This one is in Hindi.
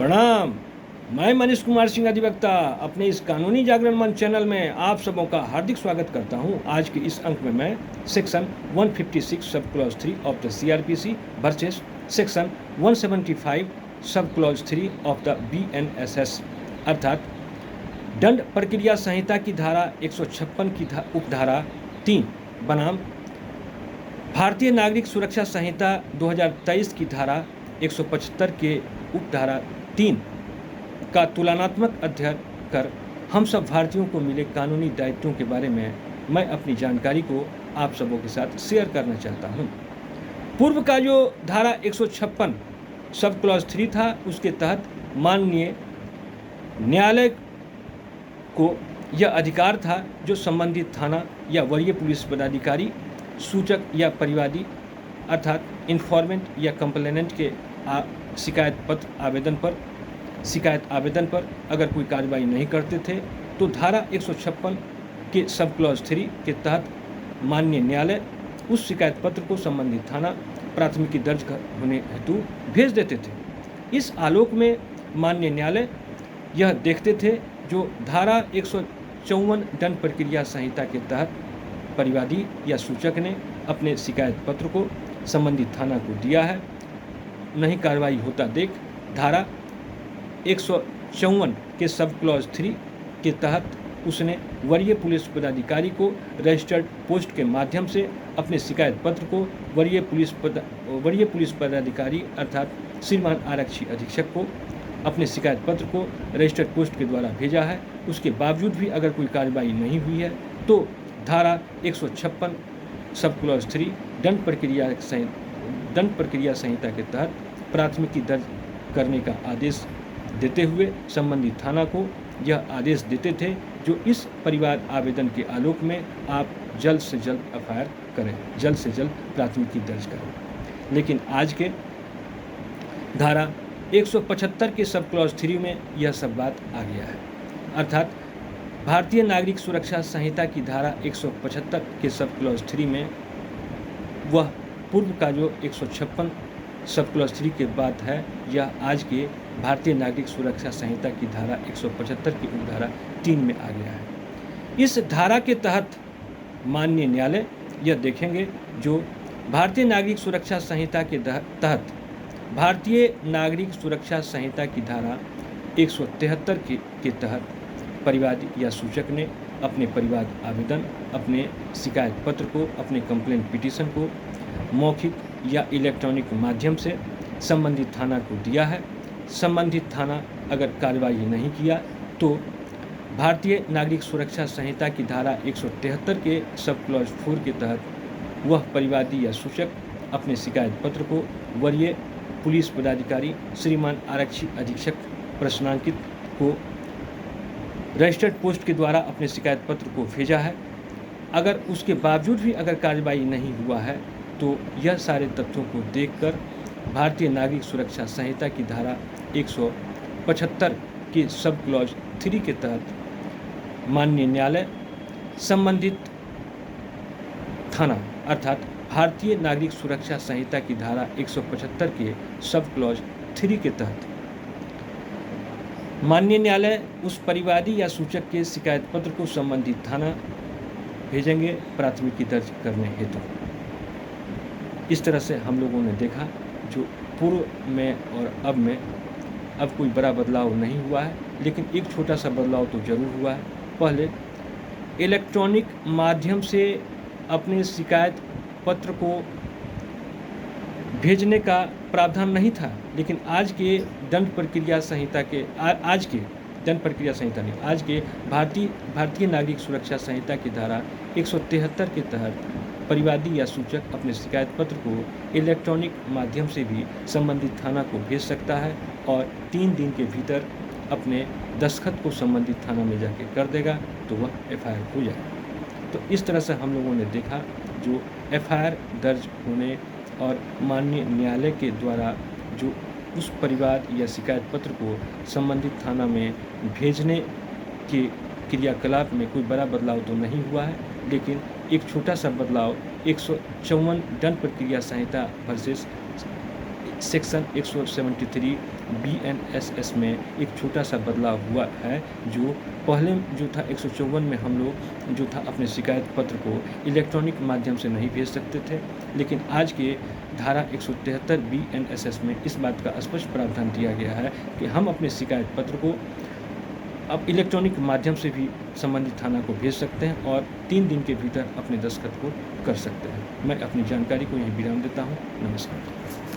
प्रणाम। मैं मनीष कुमार सिंह अधिवक्ता अपने इस कानूनी जागरण मंच चैनल में आप सबों का हार्दिक स्वागत करता हूं। आज के इस अंक में मैं section 156 sub clause 3 of the CrPC versus section 175 sub clause 3 of the BNSS अर्थात दंड प्रक्रिया संहिता की धारा 156 की उपधारा 3 बनाम भारतीय नागरिक सुरक्षा संहिता 2023 की धारा 175 के उपधारा 3 का तुलनात्मक अध्ययन कर हम सब भारतीयों को मिले कानूनी दायित्वों के बारे में मैं अपनी जानकारी को आप सबों के साथ शेयर करना चाहता हूं। पूर्व का जो धारा 156 सब क्लॉज 3 था, उसके तहत माननीय न्यायालय को यह अधिकार था जो संबंधित थाना या वरीय पुलिस पदाधिकारी, सूचक या परिवादी अर्थात इन्फॉर्मेंट या कंप्लेनेंट के शिकायत आवेदन पर अगर कोई कार्रवाई नहीं करते थे तो धारा 156 के सब क्लॉज 3 के तहत माननीय न्यायालय उस शिकायत पत्र को संबंधित थाना प्राथमिकी दर्ज होने हेतु भेज देते थे। इस आलोक में माननीय न्यायालय यह देखते थे जो धारा 154 दंड प्रक्रिया संहिता के तहत परिवादी या सूचक ने अपने शिकायत पत्र को संबंधित थाना को दिया है, नहीं कार्रवाई होता देख धारा 154 के सब क्लॉज 3 के तहत उसने वरीय पुलिस पदाधिकारी को रजिस्टर्ड पोस्ट के माध्यम से अपने शिकायत पत्र को वरीय पुलिस पदाधिकारी अर्थात श्रीमान आरक्षी अधीक्षक को अपने शिकायत पत्र को रजिस्टर्ड पोस्ट के द्वारा भेजा है। उसके बावजूद भी अगर कोई कार्रवाई नहीं हुई है तो धारा 156 सब क्लॉज 3 दंड प्रक्रिया संहिता के तहत प्राथमिकी दर्ज करने का आदेश देते हुए संबंधित थाना को यह आदेश देते थे जो इस परिवार आवेदन के आलोक में आप जल्द से जल्द एफआईआर करें, जल्द से जल्द प्राथमिकी दर्ज करें। लेकिन आज के धारा 175 के सब क्लॉज 3 में यह सब बात आ गया है, अर्थात भारतीय नागरिक सुरक्षा संहिता की धारा 175 के सब क्लॉज 3 में वह पूर्व का जो 156 सब क्लॉज 3 के बाद है, यह आज के भारतीय नागरिक सुरक्षा संहिता की धारा 175 की उपधारा 3 में आ गया है। इस धारा के तहत माननीय न्यायालय यह देखेंगे जो भारतीय नागरिक सुरक्षा संहिता के तहत भारतीय नागरिक सुरक्षा संहिता की धारा 173 के तहत परिवादी या सूचक ने अपने परिवाद आवेदन, अपने शिकायत पत्र को, अपने कंप्लेंट पिटीशन को मौखिक या इलेक्ट्रॉनिक माध्यम से संबंधित थाना को दिया है। संबंधित थाना अगर कार्रवाई नहीं किया तो भारतीय नागरिक सुरक्षा संहिता की धारा 173 के सब क्लॉज 4 के तहत वह परिवादी या सूचक अपने शिकायत पत्र को वरीय पुलिस पदाधिकारी श्रीमान आरक्षी अधीक्षक प्रश्नांकित को रजिस्टर्ड पोस्ट के द्वारा अपने शिकायत पत्र को भेजा है। अगर उसके बावजूद भी अगर कार्रवाई नहीं हुआ है तो यह सारे तथ्यों को देखकर भारतीय नागरिक सुरक्षा संहिता की धारा 175 के सब क्लॉज 3 के तहत माननीय न्यायालय संबंधित थाना अर्थात भारतीय नागरिक सुरक्षा संहिता की धारा 175 के सब क्लॉज 3 के तहत माननीय न्यायालय उस परिवादी या सूचक के शिकायत पत्र को संबंधित थाना भेजेंगे प्राथमिकी दर्ज करने हेतु। इस तरह से हम लोगों ने देखा जो पूर्व में और अब कोई बड़ा बदलाव नहीं हुआ है, लेकिन एक छोटा सा बदलाव तो जरूर हुआ है। पहले इलेक्ट्रॉनिक माध्यम से अपने शिकायत पत्र को भेजने का प्रावधान नहीं था, लेकिन आज के दंड प्रक्रिया संहिता के आज के भारतीय नागरिक सुरक्षा संहिता की धारा 173 के तहत परिवादी या सूचक अपने शिकायत पत्र को इलेक्ट्रॉनिक माध्यम से भी संबंधित थाना को भेज सकता है और 3 दिन के भीतर अपने दस्तखत को संबंधित थाना में जाके कर देगा तो वह एफआईआर हो जाएगा। तो इस तरह से हम लोगों ने देखा जो एफआईआर दर्ज होने और माननीय न्यायालय के द्वारा जो उस परिवार या शिकायत पत्र को संबंधित थाना में भेजने के क्रियाकलाप में कोई बड़ा बदलाव तो नहीं हुआ है, लेकिन एक छोटा सा बदलाव 154 दंड प्रक्रिया संहिता वर्सेस सेक्शन 173 BNSS में एक छोटा सा बदलाव हुआ है। जो पहले जो था 154 में हम लोग जो था अपने शिकायत पत्र को इलेक्ट्रॉनिक माध्यम से नहीं भेज सकते थे, लेकिन आज के धारा 173 BNSS में इस बात का स्पष्ट प्रावधान दिया गया है कि हम अपने शिकायत पत्र को अब इलेक्ट्रॉनिक माध्यम से भी संबंधित थाना को भेज सकते हैं और 3 दिन के भीतर अपने दस्तखत को कर सकते हैं। मैं अपनी जानकारी को यहीं विराम देता हूँ। नमस्कार।